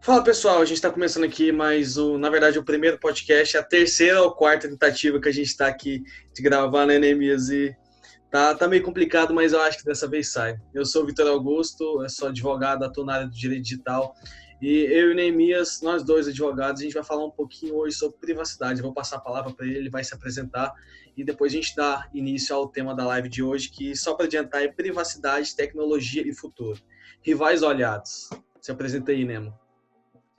Fala pessoal, a gente está começando aqui mais na verdade, o primeiro podcast, a terceira ou quarta tentativa que a gente está aqui de gravar, né, Neemias? E tá meio complicado, mas eu acho que dessa vez sai. Eu sou o Vitor Augusto, eu sou advogado, atuo na área do direito digital. E eu e o Neemias, nós dois advogados, a gente vai falar um pouquinho hoje sobre privacidade. Eu vou passar a palavra para ele, ele vai se apresentar e depois a gente dá início ao tema da live de hoje, que só para adiantar é privacidade, tecnologia e futuro. Rivais olhados. Se apresenta aí, Nemo.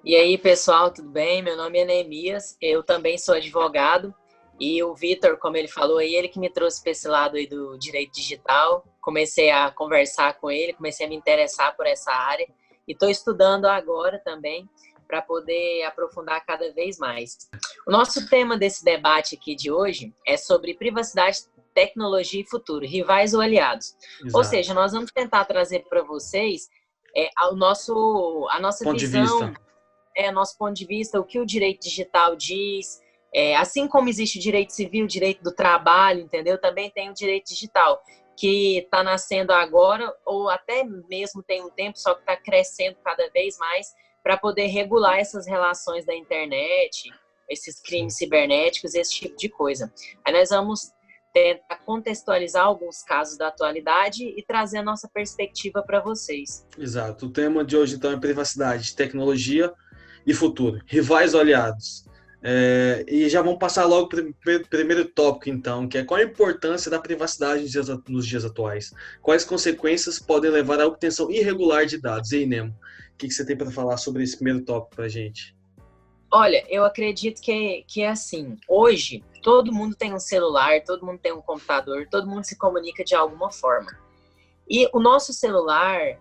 E aí, pessoal, tudo bem? Meu nome é Neemias, eu também sou advogado e o Vitor, como ele falou aí, ele que me trouxe para esse lado aí do direito digital. Comecei a conversar com ele, comecei a me interessar por essa área e estou estudando agora também para poder aprofundar cada vez mais. O nosso tema desse debate aqui de hoje é sobre privacidade, tecnologia e futuro, rivais ou aliados. Exato. Ou seja, nós vamos tentar trazer para vocês a nossa ponto visão, nosso ponto de vista, o que o direito digital diz, assim como existe o direito civil, o direito do trabalho, entendeu? Também tem o direito digital, que está nascendo agora, ou até mesmo tem um tempo, só que está crescendo cada vez mais, para poder regular essas relações da internet, esses crimes cibernéticos, esse tipo de coisa. Aí nós vamos tentar contextualizar alguns casos da atualidade e trazer a nossa perspectiva para vocês. Exato. O tema de hoje, então, é privacidade, tecnologia e futuro. Rivais ou aliados. E já vamos passar logo para o primeiro tópico, então, que é qual a importância da privacidade nos dias atuais? Quais consequências podem levar à obtenção irregular de dados? E aí, Nemo, o que você tem para falar sobre esse primeiro tópico para a gente? Olha, eu acredito que é assim. Hoje, todo mundo tem um celular, todo mundo tem um computador, todo mundo se comunica de alguma forma. E o nosso celular,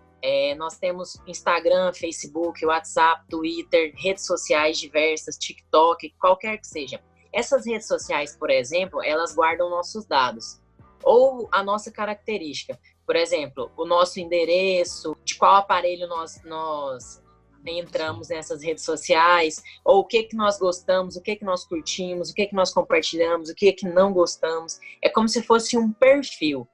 nós temos Instagram, Facebook, WhatsApp, Twitter, redes sociais diversas, TikTok, qualquer que seja. Essas redes sociais, por exemplo, elas guardam nossos dados ou a nossa característica. Por exemplo, o nosso endereço, de qual aparelho nós entramos nessas redes sociais, ou o que nós gostamos, o que nós curtimos, o que nós compartilhamos, o que não gostamos. É como se fosse um perfil,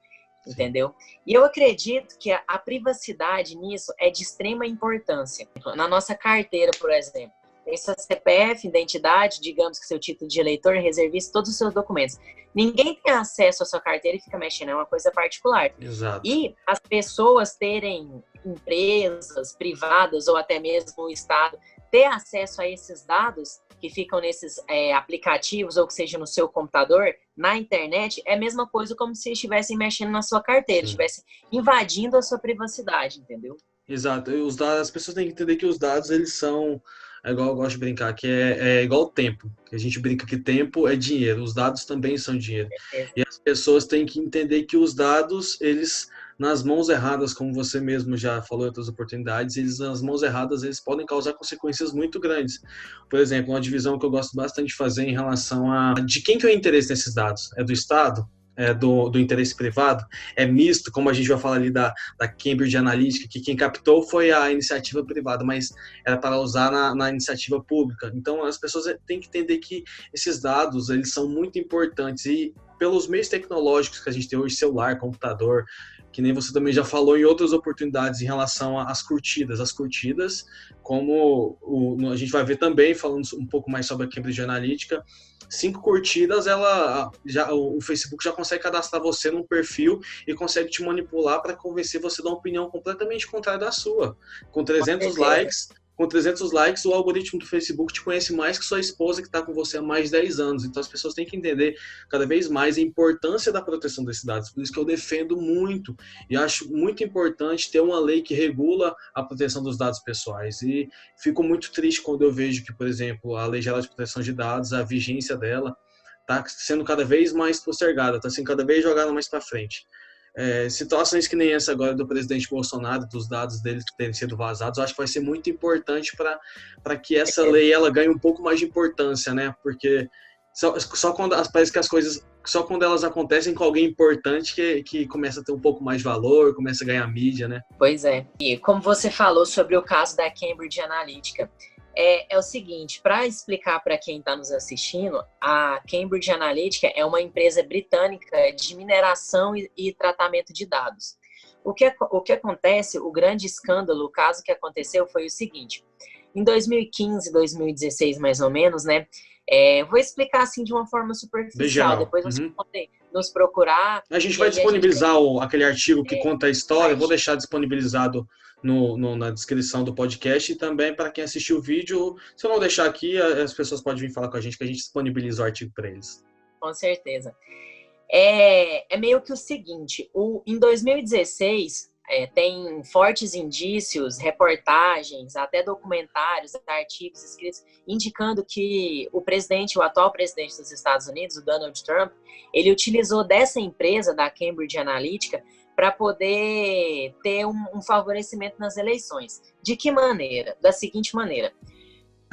entendeu? E eu acredito que a privacidade nisso é de extrema importância. Na nossa carteira, por exemplo, tem seu CPF, identidade, digamos que seu título de eleitor, reservista, todos os seus documentos. Ninguém tem acesso à sua carteira e fica mexendo, é uma coisa particular. Exato. E as pessoas terem empresas privadas ou até mesmo o Estado ter acesso a esses dados que ficam nesses aplicativos ou que seja no seu computador, na internet, é a mesma coisa como se estivessem mexendo na sua carteira, estivessem invadindo a sua privacidade, entendeu? Exato. As pessoas têm que entender que os dados, eles são, igual eu gosto de brincar, que é igual o tempo. Que a gente brinca que tempo é dinheiro, os dados também são dinheiro. E as pessoas têm que entender que os dados, eles, nas mãos erradas, como você mesmo já falou em outras oportunidades, eles nas mãos erradas, eles podem causar consequências muito grandes. Por exemplo, uma divisão que eu gosto bastante de fazer em relação a de quem que é o interesse nesses dados? É do Estado? Do interesse privado? É misto, como a gente vai falar ali da Cambridge Analytica, que quem captou foi a iniciativa privada, mas era para usar na iniciativa pública. Então, as pessoas têm que entender que esses dados, eles são muito importantes e pelos meios tecnológicos que a gente tem hoje, celular, computador, que nem você também já falou em outras oportunidades em relação às curtidas. As curtidas, como a gente vai ver também, falando um pouco mais sobre a Cambridge Analytica, 5 curtidas, o Facebook já consegue cadastrar você num perfil e consegue te manipular para convencer você de uma opinião completamente contrária da sua. Com 300 likes, o algoritmo do Facebook te conhece mais que sua esposa que está com você há mais de 10 anos. Então as pessoas têm que entender cada vez mais a importância da proteção desses dados. Por isso que eu defendo muito e acho muito importante ter uma lei que regula a proteção dos dados pessoais. E fico muito triste quando eu vejo que, por exemplo, a Lei Geral de Proteção de Dados, a vigência dela está sendo cada vez mais postergada, está sendo cada vez jogada mais para frente. Situações que nem essa agora do presidente Bolsonaro, dos dados dele terem sido vazados, eu acho que vai ser muito importante para que essa lei ela ganhe um pouco mais de importância, né? Porque só quando parece que as coisas, só quando elas acontecem com alguém importante que começa a ter um pouco mais de valor, começa a ganhar mídia, né? Pois é. E como você falou sobre o caso da Cambridge Analytica, é o seguinte, para explicar para quem está nos assistindo, a Cambridge Analytica é uma empresa britânica de mineração e tratamento de dados. O que acontece, o grande escândalo, o caso que aconteceu foi o seguinte, em 2015, 2016, mais ou menos, né? Vou explicar assim de uma forma superficial, depois vocês podem nos procurar. A gente vai disponibilizar aquele artigo que conta a história, eu vou deixar disponibilizado na descrição do podcast e também para quem assistiu o vídeo, se eu não deixar aqui, as pessoas podem vir falar com a gente que a gente disponibiliza o artigo para eles. Com certeza. É meio que o seguinte, em 2016... tem fortes indícios, reportagens, até documentários, artigos escritos, indicando que o atual presidente dos Estados Unidos, o Donald Trump, ele utilizou dessa empresa, da Cambridge Analytica, para poder ter um favorecimento nas eleições. De que maneira? Da seguinte maneira.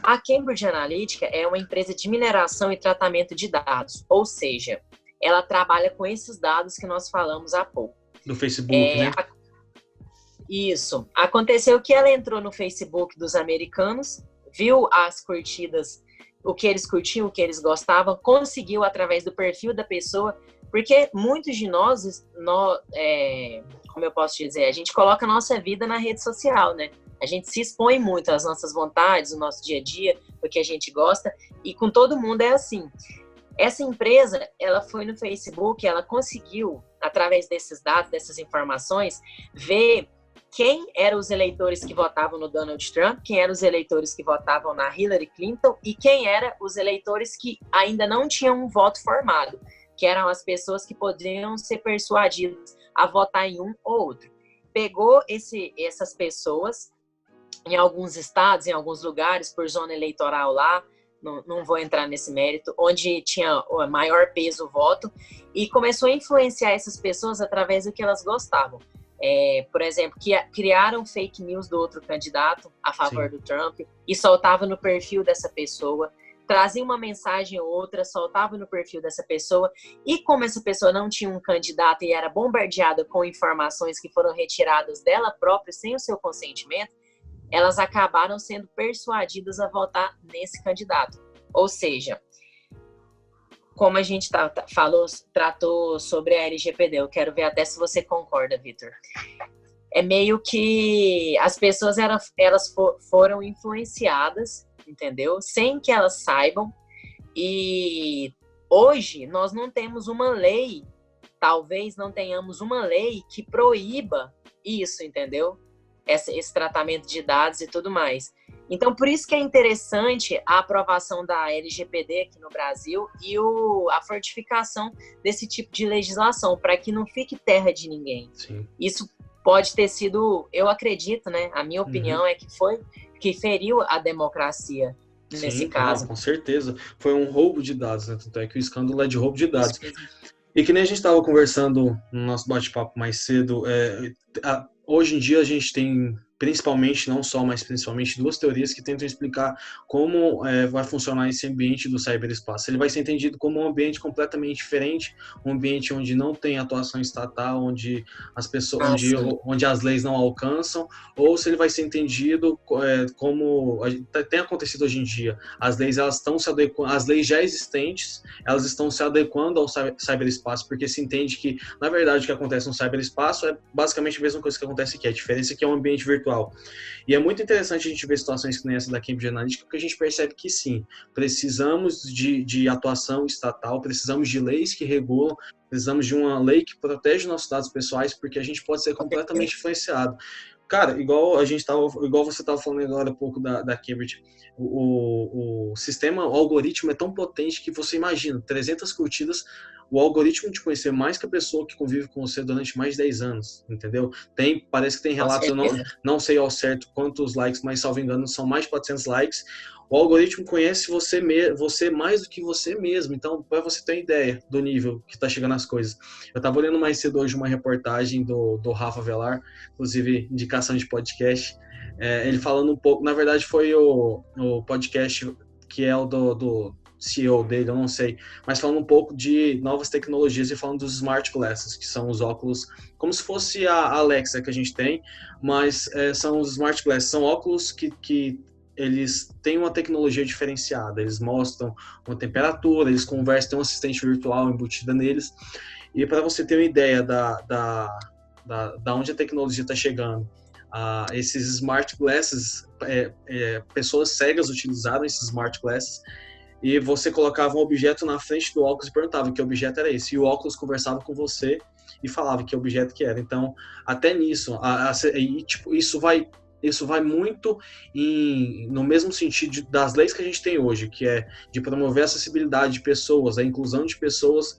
A Cambridge Analytica é uma empresa de mineração e tratamento de dados, ou seja, ela trabalha com esses dados que nós falamos há pouco. Do Facebook, né? Isso. Aconteceu que ela entrou no Facebook dos americanos, viu as curtidas, o que eles curtiam, o que eles gostavam, conseguiu através do perfil da pessoa, porque muitos de nós, como eu posso dizer, a gente coloca a nossa vida na rede social, né? A gente se expõe muito às nossas vontades, o nosso dia a dia, o que a gente gosta, e com todo mundo é assim. Essa empresa, ela foi no Facebook, ela conseguiu, através desses dados, dessas informações, ver quem eram os eleitores que votavam no Donald Trump, quem eram os eleitores que votavam na Hillary Clinton e quem eram os eleitores que ainda não tinham um voto formado, que eram as pessoas que poderiam ser persuadidas a votar em um ou outro. Pegou essas pessoas em alguns estados, em alguns lugares, por zona eleitoral lá, não vou entrar nesse mérito, onde tinha o maior peso o voto, e começou a influenciar essas pessoas através do que elas gostavam. Por exemplo, que criaram fake news do outro candidato a favor do Trump e soltava no perfil dessa pessoa, trazia uma mensagem ou outra, soltava no perfil dessa pessoa, e como essa pessoa não tinha um candidato e era bombardeada com informações que foram retiradas dela própria sem o seu consentimento, elas acabaram sendo persuadidas a votar nesse candidato. Ou seja, como a gente tratou sobre a LGPD, eu quero ver até se você concorda, Vitor. É meio que as pessoas elas foram influenciadas, entendeu? Sem que elas saibam. E hoje nós não temos uma lei, talvez não tenhamos uma lei que proíba isso, entendeu? Esse tratamento de dados e tudo mais. Então, por isso que é interessante a aprovação da LGPD aqui no Brasil e a fortificação desse tipo de legislação, para que não fique terra de ninguém. Sim. Isso pode ter sido, eu acredito, né? A minha opinião é que feriu a democracia nesse caso. Não, com certeza. Foi um roubo de dados, né? Tanto é que o escândalo é de roubo de dados. E que nem a gente estava conversando no nosso bate-papo mais cedo, hoje em dia a gente tem, principalmente, não só, mas principalmente, duas teorias que tentam explicar como vai funcionar esse ambiente do cyberespaço. Ele vai ser entendido como um ambiente completamente diferente, um ambiente onde não tem atuação estatal, onde as pessoas, onde as leis não alcançam, ou se ele vai ser entendido como tem acontecido hoje em dia. As leis elas estão se adequando, as leis já existentes, elas estão se adequando ao cyberespaço, porque se entende que, na verdade, o que acontece no cyberespaço é basicamente a mesma coisa que acontece aqui. A diferença é que é um ambiente virtual. E é muito interessante a gente ver situações que nem essa da Cambridge Analytica, porque a gente percebe que sim, precisamos de atuação estatal, precisamos de leis que regulam, precisamos de uma lei que protege nossos dados pessoais, porque a gente pode ser completamente influenciado. Cara, igual você estava falando agora há pouco da Cambridge, o sistema, o algoritmo é tão potente que você imagina, 300 curtidas, o algoritmo te conhecer mais que a pessoa que convive com você durante mais de 10 anos, entendeu? Parece que tem relatos, eu não sei ao certo quantos likes, mas salvo engano são mais de 400 likes. O algoritmo conhece você mais do que você mesmo, então para você ter uma ideia do nível que está chegando as coisas. Eu estava olhando mais cedo hoje uma reportagem do Rafa Velar, inclusive indicação de podcast, ele falando um pouco, na verdade foi o podcast que é o do CEO dele, eu não sei, mas falando um pouco de novas tecnologias e falando dos smart glasses, que são os óculos, como se fosse a Alexa que a gente tem, mas são os smart glasses, são óculos que eles têm uma tecnologia diferenciada, eles mostram uma temperatura, eles conversam, tem um assistente virtual embutida neles, e para você ter uma ideia da onde a tecnologia está chegando, esses smart glasses, pessoas cegas utilizaram esses smart glasses, e você colocava um objeto na frente do óculos e perguntava que objeto era esse, e o óculos conversava com você e falava que objeto que era. Então, até nisso, tipo, isso vai muito no mesmo sentido das leis que a gente tem hoje, que é de promover a acessibilidade de pessoas, a inclusão de pessoas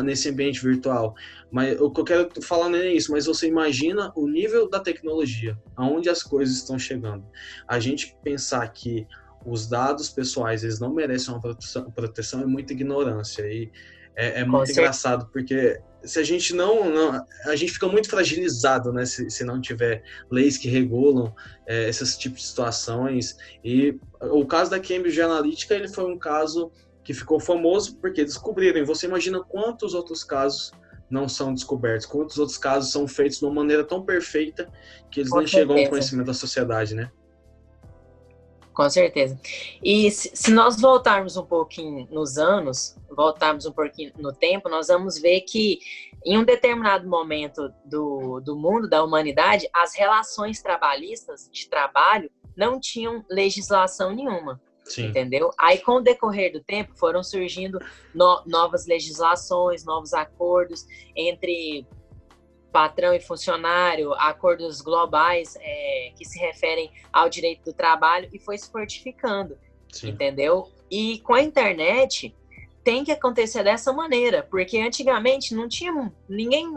nesse ambiente virtual. Mas o que eu quero falar não é isso, mas você imagina o nível da tecnologia, aonde as coisas estão chegando. A gente pensar que os dados pessoais, eles não merecem uma proteção é muita ignorância. E é muito engraçado, porque se a gente a gente fica muito fragilizado, né, se não tiver leis que regulam esses tipos de situações. E o caso da Cambridge Analytica, ele foi um caso que ficou famoso porque descobriram. E você imagina quantos outros casos não são descobertos, quantos outros casos são feitos de uma maneira tão perfeita que eles nem chegam ao conhecimento da sociedade, né? Com certeza. E se nós voltarmos um pouquinho nos anos, voltarmos um pouquinho no tempo, nós vamos ver que em um determinado momento do mundo, da humanidade, as relações trabalhistas de trabalho não tinham legislação nenhuma. Sim. Entendeu? Aí, com o decorrer do tempo, foram surgindo novas legislações, novos acordos entre patrão e funcionário, acordos globais que se referem ao direito do trabalho, e foi se fortificando. Sim. Entendeu? E com a internet tem que acontecer dessa maneira, porque antigamente não tinha ninguém,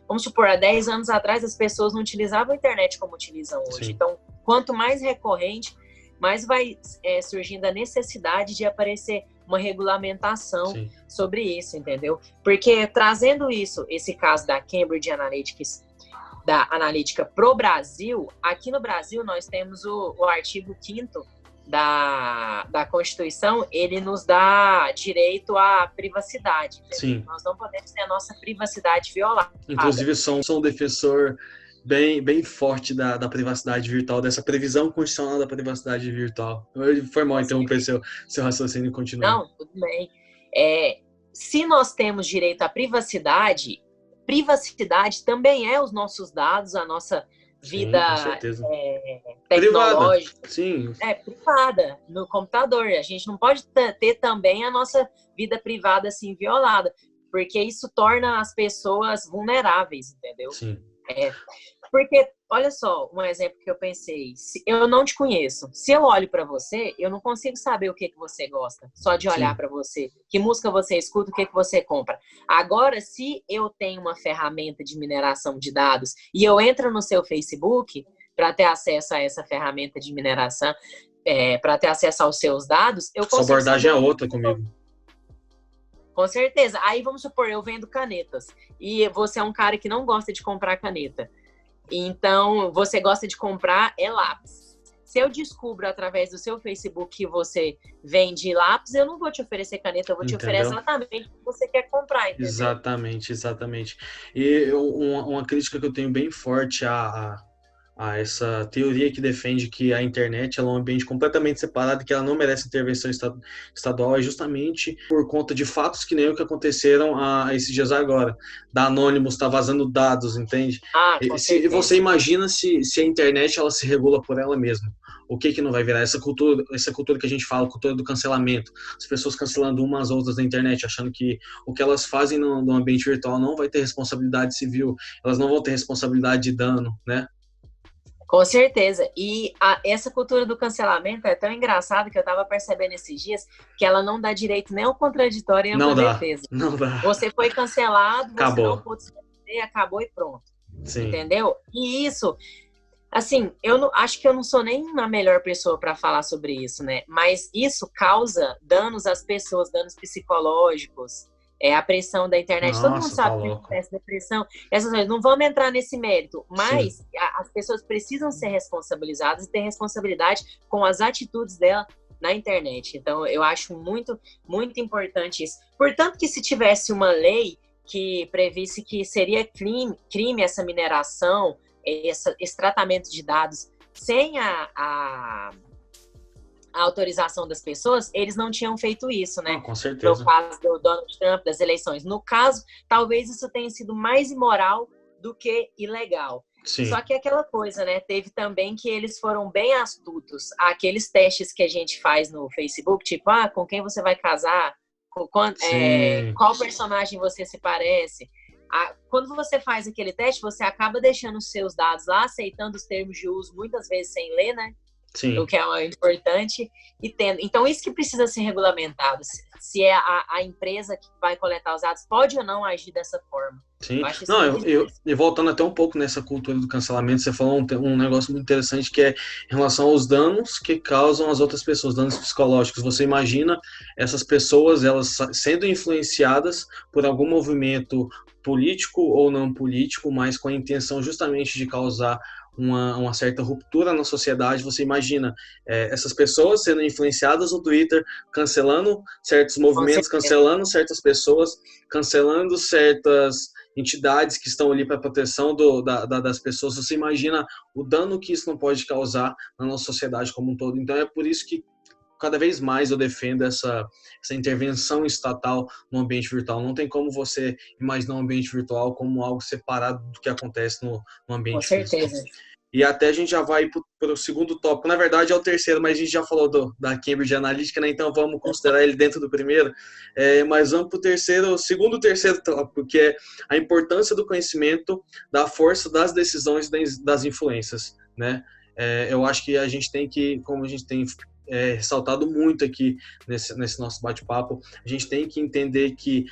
vamos supor, há 10 anos atrás as pessoas não utilizavam a internet como utilizam hoje. Sim. Então, quanto mais recorrente, mais vai surgindo a necessidade de aparecer uma regulamentação Sim. sobre isso, entendeu? Porque trazendo esse caso da Cambridge Analytica pro Brasil, aqui no Brasil nós temos o artigo 5º da Constituição, ele nos dá direito à privacidade. Sim. Nós não podemos ter a nossa privacidade violada. Inclusive, sou um defensor bem forte da privacidade virtual, dessa previsão constitucional da privacidade virtual. Foi mal interromper seu raciocínio e continuar. Não, tudo bem. Se nós temos direito à privacidade também é os nossos dados, a nossa vida tecnológica. Privada. Sim. Privada, no computador. A gente não pode ter também a nossa vida privada assim violada, porque isso torna as pessoas vulneráveis, entendeu? Sim. Porque, olha só, um exemplo que eu pensei. Eu não te conheço. Se eu olho para você, eu não consigo saber o que você gosta, só de olhar para você. Que música você escuta, o que você compra. Agora, se eu tenho uma ferramenta de mineração de dados e eu entro no seu Facebook para ter acesso a essa ferramenta de mineração, para ter acesso aos seus dados, eu consigo... Sua abordagem é outra comigo. Com certeza. Aí, vamos supor, eu vendo canetas. E você é um cara que não gosta de comprar caneta. Então, você gosta de comprar lápis. Se eu descubro através do seu Facebook que você vende lápis, eu não vou te oferecer caneta, eu vou te oferecer exatamente o que você quer comprar, entendeu? Exatamente. E uma crítica que eu tenho bem forte a essa teoria que defende que a internet é um ambiente completamente separado e que ela não merece intervenção estadual é justamente por conta de fatos que nem o que aconteceram esses dias agora. Da Anonymous está vazando dados, entende? Você imagina se a internet ela se regula por ela mesma. O que não vai virar? Essa cultura que a gente fala, cultura do cancelamento. As pessoas cancelando umas às outras na internet, achando que o que elas fazem no ambiente virtual não vai ter responsabilidade civil, elas não vão ter responsabilidade de dano, né? Com certeza. E essa cultura do cancelamento é tão engraçada que eu estava percebendo esses dias que ela não dá direito nem ao contraditório nem à defesa. Não dá. Você foi cancelado, acabou. Você não pôde se defender, acabou e pronto. Sim. Entendeu? E isso, assim, acho que eu não sou nem a melhor pessoa para falar sobre isso, né? Mas isso causa danos às pessoas, danos psicológicos. A pressão da internet, Nossa, todo mundo sabe que acontece depressão, essas coisas, não vamos entrar nesse mérito, mas as pessoas precisam ser responsabilizadas e ter responsabilidade com as atitudes dela na internet. Então, eu acho muito, muito importante isso. Portanto, que se tivesse uma lei que previsse que seria crime essa mineração, esse tratamento de dados sem a autorização das pessoas, eles não tinham feito isso, né? Com certeza. No caso do Donald Trump, das eleições. No caso, talvez isso tenha sido mais imoral do que ilegal. Sim, Só que é aquela coisa, né? Teve também que eles foram bem astutos. Aqueles testes que a gente faz no Facebook, tipo, com quem você vai casar? sim, Qual personagem você se parece? Quando você faz aquele teste, você acaba deixando os seus dados lá, aceitando os termos de uso, muitas vezes sem ler, né? O sim. que é importante, e tendo. Então, isso que precisa ser regulamentado. Se é a empresa que vai coletar os dados, pode ou não agir dessa forma. Sim. Eu acho isso Não, muito interessante. e voltando até um pouco nessa cultura do cancelamento, você falou um negócio muito interessante que é em relação aos danos que causam às outras pessoas, danos psicológicos. Você imagina essas pessoas, elas sendo influenciadas por algum movimento político ou não político, mas com a intenção justamente de causar uma certa ruptura na sociedade. Você imagina essas pessoas sendo influenciadas no Twitter, cancelando certos Com movimentos, certeza. cancelando certas pessoas, cancelando certas entidades que estão ali para a proteção das pessoas. Você imagina o dano que isso não pode causar na nossa sociedade como um todo. Então é por isso que cada vez mais eu defendo essa intervenção estatal no ambiente virtual. Não tem como você imaginar um ambiente virtual como algo separado do que acontece no Com ambiente físico. certeza. E até a gente já vai para o segundo tópico. Na verdade, é o terceiro, mas a gente já falou da Cambridge Analytica, né? Então vamos considerar ele dentro do primeiro. Mas vamos para o terceiro tópico, que é a importância do conhecimento, da força das decisões das influências, né? Eu acho que a gente tem que, como a gente tem ressaltado muito aqui nesse nosso bate-papo, a gente tem que entender que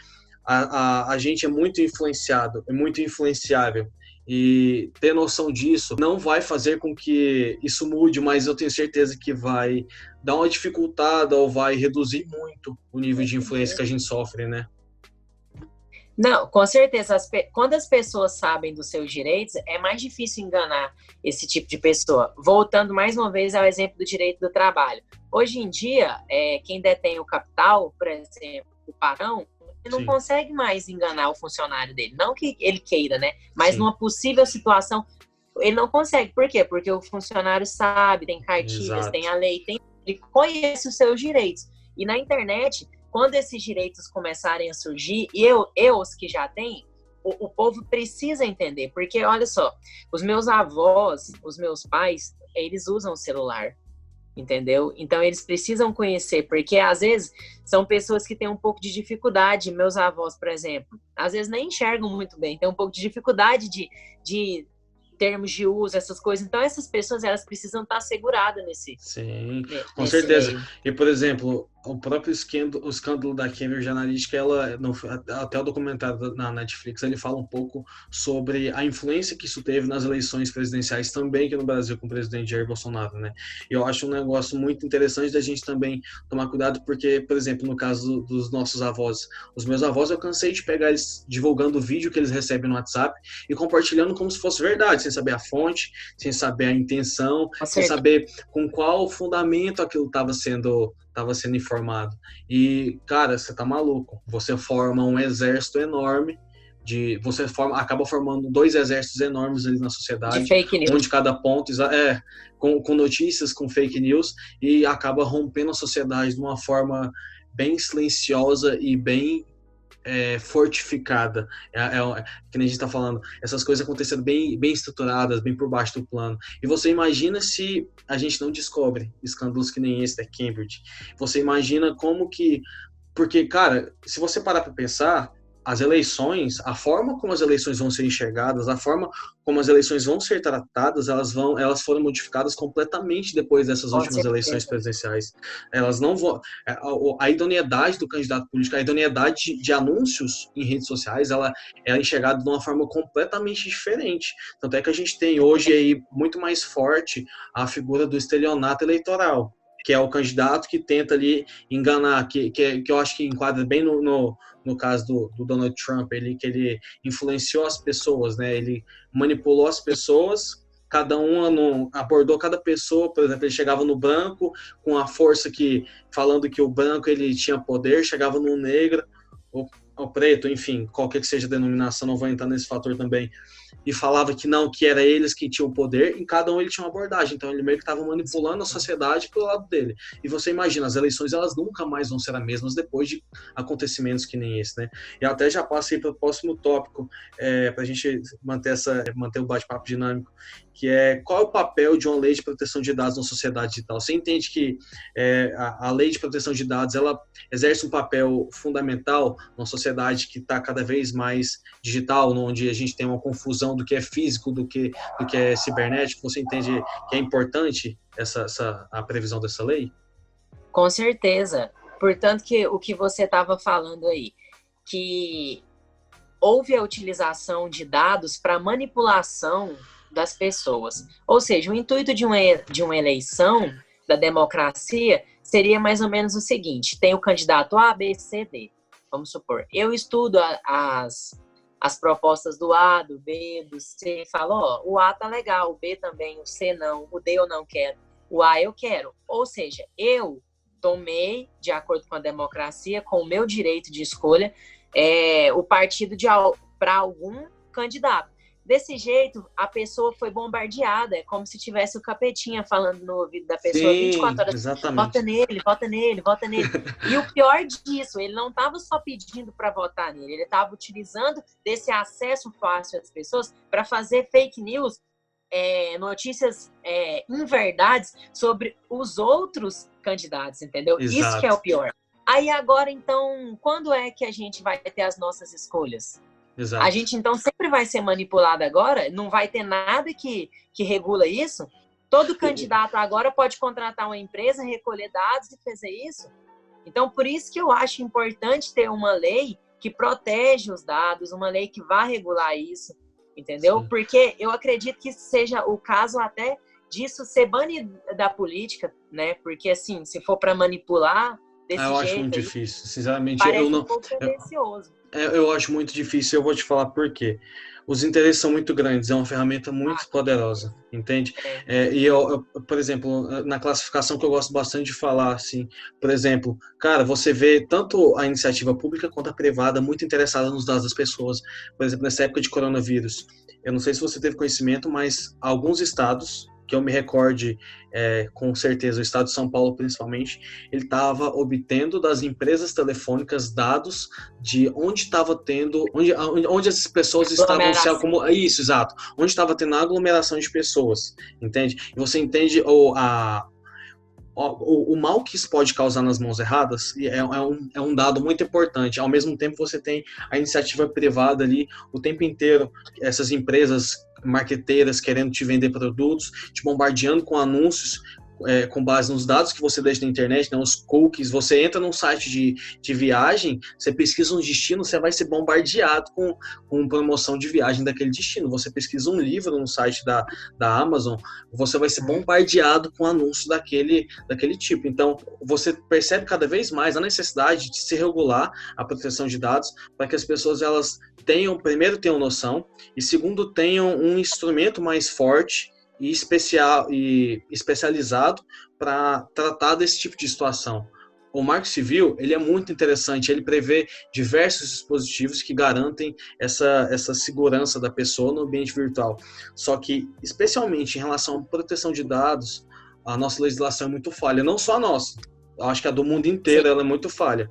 a gente é muito influenciado, é muito influenciável. E ter noção disso não vai fazer com que isso mude, mas eu tenho certeza que vai dar uma dificultada ou vai reduzir muito o nível de influência que a gente sofre, né? Não, com certeza. Quando as pessoas sabem dos seus direitos, é mais difícil enganar esse tipo de pessoa. Voltando mais uma vez ao exemplo do direito do trabalho. Hoje em dia, quem detém o capital, por exemplo, o patrão, ele não Sim, consegue mais enganar o funcionário dele. Não que ele queira, né? Mas sim, numa possível situação, ele não consegue. Por quê? Porque o funcionário sabe, tem cartilhas, tem exato. a lei, ele conhece os seus direitos. E na internet, quando esses direitos começarem a surgir, e os que já têm, o povo precisa entender. Porque, olha só, os meus avós, os meus pais, eles usam o celular. Entendeu? Então eles precisam conhecer, porque às vezes são pessoas que têm um pouco de dificuldade. Meus avós, por exemplo, às vezes nem enxergam muito bem, tem um pouco de dificuldade de termos de uso, essas coisas. Então essas pessoas, elas precisam estar seguradas Sim, com nesse certeza. meio. E, por exemplo, o próprio escândalo, o escândalo da Cambridge Analytica, até o documentário na Netflix, ele fala um pouco sobre a influência que isso teve nas eleições presidenciais também aqui no Brasil com o presidente Jair Bolsonaro, né? E eu acho um negócio muito interessante da gente também tomar cuidado, porque, por exemplo, no caso dos nossos avós, os meus avós, eu cansei de pegar eles divulgando o vídeo que eles recebem no WhatsApp e compartilhando como se fosse verdade, sem saber a fonte, sem saber a intenção, Com sem certeza. saber com qual fundamento aquilo estava sendo informado. E, cara, você tá maluco. Você forma um exército enorme acaba formando dois exércitos enormes ali na De sociedade, fake um news. de cada ponto, com notícias, com fake news, e acaba rompendo a sociedade de uma forma bem silenciosa e bem fortificada. Que nem a gente está falando, essas coisas acontecendo bem, bem estruturadas, bem por baixo do plano. E você imagina se a gente não descobre escândalos que nem esse da Cambridge. Você imagina como que. Porque, cara, se você parar para pensar, as eleições, a forma como as eleições vão ser enxergadas, a forma como as eleições vão ser tratadas, elas foram modificadas completamente depois dessas Com últimas eleições certeza. presidenciais. Elas não vão, a idoneidade do candidato político, a idoneidade de anúncios em redes sociais, ela é enxergada de uma forma completamente diferente. Tanto é que a gente tem hoje aí muito mais forte a figura do estelionato eleitoral, que é o candidato que tenta ali enganar, que eu acho que enquadra bem no caso do Donald Trump, que ele influenciou as pessoas, né? Ele manipulou as pessoas, cada um abordou cada pessoa, por exemplo, ele chegava no branco com a força falando que o branco ele tinha poder, chegava no negro, ao preto, enfim, qualquer que seja a denominação, não vou entrar nesse fator também, e falava que não, que era eles que tinham o poder, e cada um ele tinha uma abordagem, então ele meio que estava manipulando a sociedade pelo lado dele. E você imagina, as eleições elas nunca mais vão ser as mesmas depois de acontecimentos que nem esse, né? E até já passei para o próximo tópico, para a gente manter o bate-papo dinâmico, que é qual é o papel de uma lei de proteção de dados na sociedade digital. Você entende que a lei de proteção de dados ela exerce um papel fundamental numa sociedade que está cada vez mais digital, onde a gente tem uma confusão do que é físico, do que é cibernético? Você entende que é importante a previsão dessa lei? Com certeza. Portanto, que o que você estava falando aí, que houve a utilização de dados para manipulação das pessoas. Ou seja, o intuito de uma eleição, da democracia, seria mais ou menos o seguinte: tem o candidato A, B, C, D. Vamos supor, eu estudo as propostas do A, do B, do C, e falo, ó, o A tá legal, o B também, o C não, o D eu não quero, o A eu quero. Ou seja, eu tomei, de acordo com a democracia, com o meu direito de escolha, o partido para algum candidato. Desse jeito, a pessoa foi bombardeada, é como se tivesse o capetinha falando no ouvido da pessoa. Sim, 24 horas, exatamente. Vota nele, vota nele, vota nele. E o pior disso, ele não estava só pedindo para votar nele, ele estava utilizando desse acesso fácil às pessoas para fazer fake news, notícias inverdades sobre os outros candidatos, entendeu? Exato. Isso que é o pior. Aí agora, então, quando é que a gente vai ter as nossas escolhas? Exato. A gente, então, sempre vai ser manipulado agora, não vai ter nada que regula isso. Todo candidato agora pode contratar uma empresa, recolher dados e fazer isso. Então, por isso que eu acho importante ter uma lei que protege os dados, uma lei que vá regular isso, entendeu? Sim. Porque eu acredito que seja o caso até disso ser banido da política, né? Porque, assim, se for para manipular desse jeito... Eu acho muito difícil, sinceramente. Parece um pouco tendencioso. Eu acho muito difícil, eu vou te falar por quê. Os interesses são muito grandes, é uma ferramenta muito poderosa, entende? E por exemplo, na classificação que eu gosto bastante de falar, assim, por exemplo, cara, você vê tanto a iniciativa pública quanto a privada muito interessada nos dados das pessoas. Por exemplo, nessa época de coronavírus, eu não sei se você teve conhecimento, mas alguns estados, que eu me recorde com certeza, o estado de São Paulo principalmente, ele estava obtendo das empresas telefônicas dados de onde estava tendo, onde as pessoas estavam se acumulando. Isso, exato. Onde estava tendo a aglomeração de pessoas, entende? E você entende o mal que isso pode causar nas mãos erradas é um dado muito importante. Ao mesmo tempo, você tem a iniciativa privada ali o tempo inteiro, essas empresas marqueteiras querendo te vender produtos, te bombardeando com anúncios com base nos dados que você deixa na internet, né, os cookies. Você entra num site de viagem, você pesquisa um destino, você vai ser bombardeado com promoção de viagem daquele destino. Você pesquisa um livro no site da Amazon, você vai ser bombardeado com anúncios daquele tipo. Então, você percebe cada vez mais a necessidade de se regular a proteção de dados para que as pessoas, elas primeiro tenham noção, e segundo, tenham um instrumento mais forte e especializado para tratar desse tipo de situação. O Marco Civil, ele é muito interessante, ele prevê diversos dispositivos que garantem essa segurança da pessoa no ambiente virtual. Só que, especialmente em relação à proteção de dados, a nossa legislação é muito falha. Não só a nossa, eu acho que a do mundo inteiro ela é muito falha.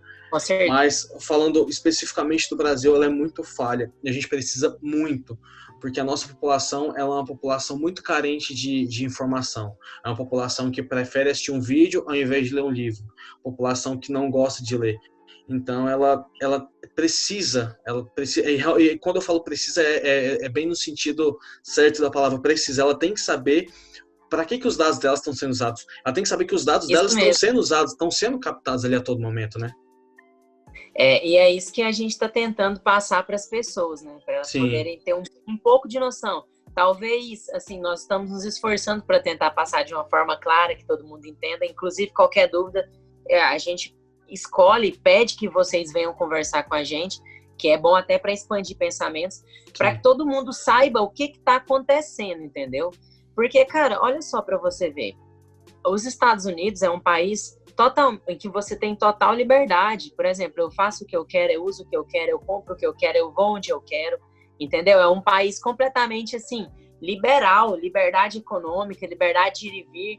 Mas, falando especificamente do Brasil, ela é muito falha. E a gente precisa muito, porque a nossa população ela é uma população muito carente de informação. É uma população que prefere assistir um vídeo ao invés de ler um livro. População que não gosta de ler. Então, ela precisa, e quando eu falo precisa, é bem no sentido certo da palavra precisa. Ela tem que saber para que os dados delas estão sendo usados. Ela tem que saber que os dados delas estão sendo usados, estão sendo captados ali a todo momento, né? E é isso que a gente está tentando passar para as pessoas, né? Para elas poderem ter um pouco de noção. Talvez, assim, nós estamos nos esforçando para tentar passar de uma forma clara, que todo mundo entenda. Inclusive, qualquer dúvida, a gente escolhe, pede que vocês venham conversar com a gente, que é bom até para expandir pensamentos, para que todo mundo saiba o que está acontecendo, entendeu? Porque, cara, olha só para você ver. Os Estados Unidos é um país em que você tem total liberdade. Por exemplo, eu faço o que eu quero, eu uso o que eu quero, eu compro o que eu quero, eu vou onde eu quero, entendeu? É um país completamente, assim, liberal, liberdade econômica, liberdade de ir e vir.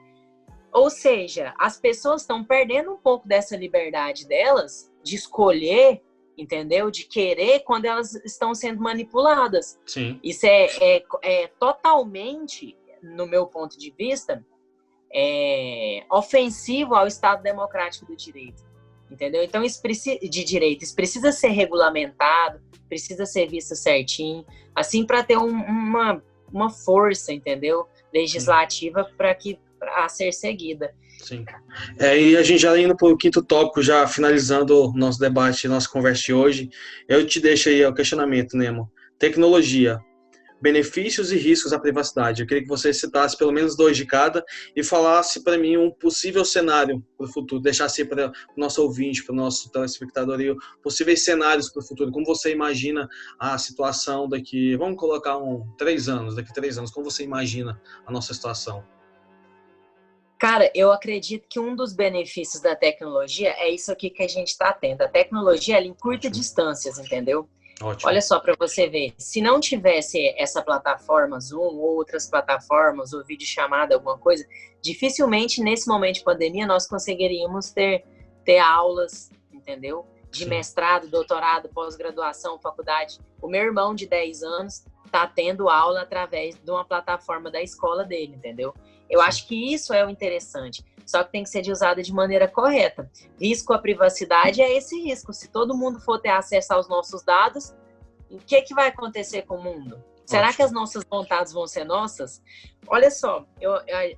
Ou seja, as pessoas estão perdendo um pouco dessa liberdade delas de escolher, entendeu? De querer quando elas estão sendo manipuladas. Sim. Isso é totalmente, no meu ponto de vista, ofensivo ao Estado Democrático do Direito, entendeu? Então, isso precisa ser regulamentado, precisa ser visto certinho, assim, para ter uma força, entendeu? Legislativa para ser seguida. Sim. E a gente já indo para o quinto tópico, já finalizando o nosso debate, nossa conversa de hoje, eu te deixo aí o questionamento, Nemo. Tecnologia, benefícios e riscos à privacidade. Eu queria que você citasse pelo menos 2 de cada e falasse para mim um possível cenário para o futuro, deixasse para o nosso ouvinte, para o nosso telespectador, possíveis cenários para o futuro. Como você imagina a situação daqui, vamos colocar 3 anos, daqui 3 anos, como você imagina a nossa situação? Cara, eu acredito que um dos benefícios da tecnologia é isso aqui que a gente está tendo. A tecnologia, ela encurta distâncias, entendeu? Ótimo. Olha só para você ver, se não tivesse essa plataforma Zoom ou outras plataformas ou videochamada, alguma coisa, dificilmente nesse momento de pandemia nós conseguiríamos ter aulas, entendeu? De mestrado, doutorado, pós-graduação, faculdade. O meu irmão de 10 anos está tendo aula através de uma plataforma da escola dele, entendeu? Eu acho que isso é o interessante, só que tem que ser usada de maneira correta. Risco à privacidade é esse risco. Se todo mundo for ter acesso aos nossos dados, o que vai acontecer com o mundo? Será que as nossas vontades vão ser nossas? Olha só,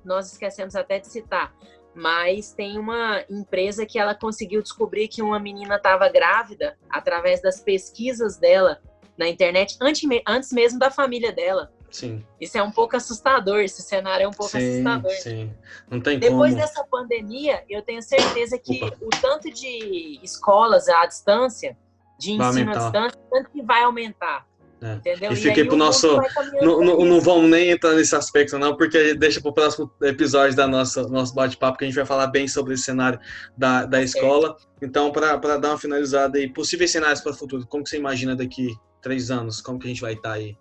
nós esquecemos até de citar, mas tem uma empresa que ela conseguiu descobrir que uma menina estava grávida através das pesquisas dela na internet, antes mesmo da família dela. Sim. Isso é um pouco assustador, esse cenário é um pouco assustador. Sim, não tem Depois como. dessa pandemia, eu tenho certeza que o tanto de escolas à distância, de ensino à distância, tanto que vai aumentar. Entendeu? E fiquei pro nosso. Não vamos nem entrar nesse aspecto, não, porque deixa pro próximo episódio da nosso bate-papo, que a gente vai falar bem sobre esse cenário da escola. Então, para dar uma finalizada aí, possíveis cenários para o futuro, como que você imagina daqui 3 anos? Como que a gente vai estar aí?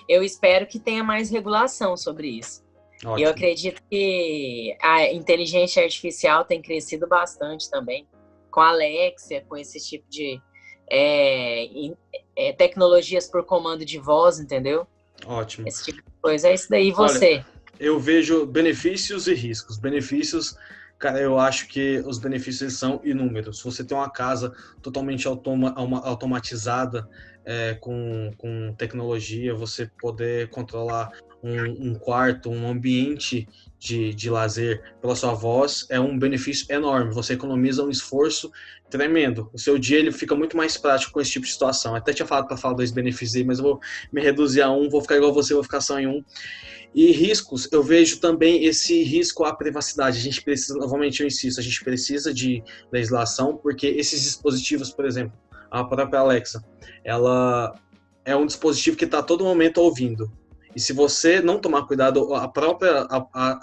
Eu espero que tenha mais regulação sobre isso. Ótimo. Eu acredito que a inteligência artificial tem crescido bastante também, com a Alexia, com esse tipo de tecnologias por comando de voz, entendeu? Ótimo. Esse tipo de coisa. É isso daí. E você? Olha, eu vejo benefícios e riscos. Benefícios, cara, eu acho que os benefícios eles são inúmeros. Se você tem uma casa totalmente automatizada, com tecnologia, você poder controlar um quarto, um ambiente de lazer pela sua voz, é um benefício enorme. Você economiza um esforço tremendo. O seu dia ele fica muito mais prático com esse tipo de situação. Eu até tinha falado para falar 2 benefícios aí, mas eu vou me reduzir a 1, vou ficar igual você, vou ficar só em 1. E riscos, eu vejo também esse risco à privacidade. A gente precisa, novamente eu insisto, a gente precisa de legislação, porque esses dispositivos, por exemplo, a própria Alexa, ela é um dispositivo que está a todo momento ouvindo. E se você não tomar cuidado,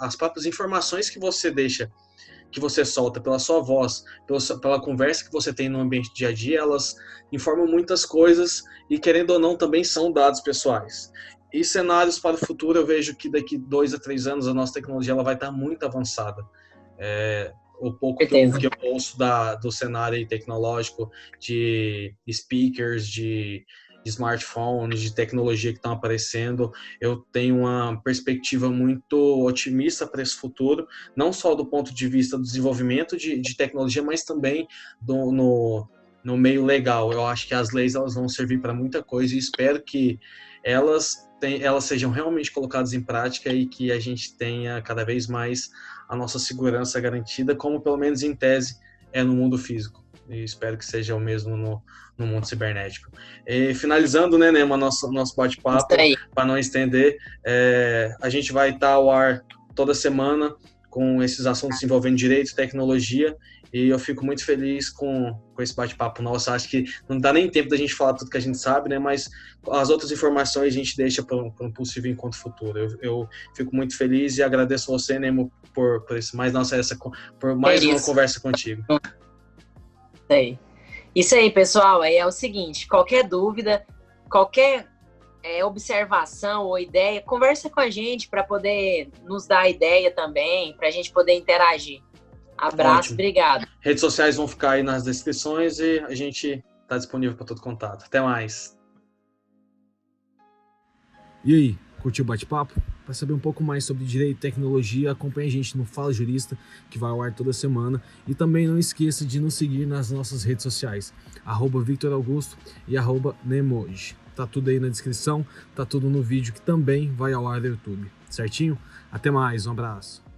as próprias informações que você deixa, que você solta pela sua voz, pela conversa que você tem no ambiente dia a dia, elas informam muitas coisas e, querendo ou não, também são dados pessoais. E cenários para o futuro, eu vejo que daqui 2 a 3 anos a nossa tecnologia ela vai estar muito avançada. O pouco que eu ouço do cenário tecnológico, de speakers, de smartphones, de tecnologia que estão aparecendo, eu tenho uma perspectiva muito otimista para esse futuro, não só do ponto de vista do desenvolvimento de tecnologia, mas também no meio legal. Eu acho que as leis elas vão servir para muita coisa e espero que elas sejam realmente colocadas em prática e que a gente tenha cada vez mais a nossa segurança garantida, como pelo menos em tese é no mundo físico. E espero que seja o mesmo no mundo cibernético. E, finalizando, né, Nema, nosso bate-papo, para não estender, a gente vai estar ao ar toda semana com esses assuntos envolvendo direito, tecnologia, e eu fico muito feliz com esse bate-papo nosso. Acho que não dá nem tempo da gente falar tudo que a gente sabe, né? Mas as outras informações a gente deixa para um possível encontro futuro. Eu fico muito feliz e agradeço você, Nemo, por mais uma conversa contigo. Isso aí, pessoal. Aí é o seguinte, qualquer dúvida, qualquer observação ou ideia, conversa com a gente para poder nos dar ideia também, para a gente poder interagir. Abraço, ótimo. Obrigado. Redes sociais vão ficar aí nas descrições e a gente está disponível para todo contato. Até mais. E aí, curtiu o bate-papo? Para saber um pouco mais sobre direito e tecnologia, acompanhe a gente no Fala Jurista, que vai ao ar toda semana. E também não esqueça de nos seguir nas nossas redes sociais, @VictorAugusto e @Nemoji. Tá tudo aí na descrição, tá tudo no vídeo que também vai ao ar do YouTube. Certinho? Até mais, um abraço.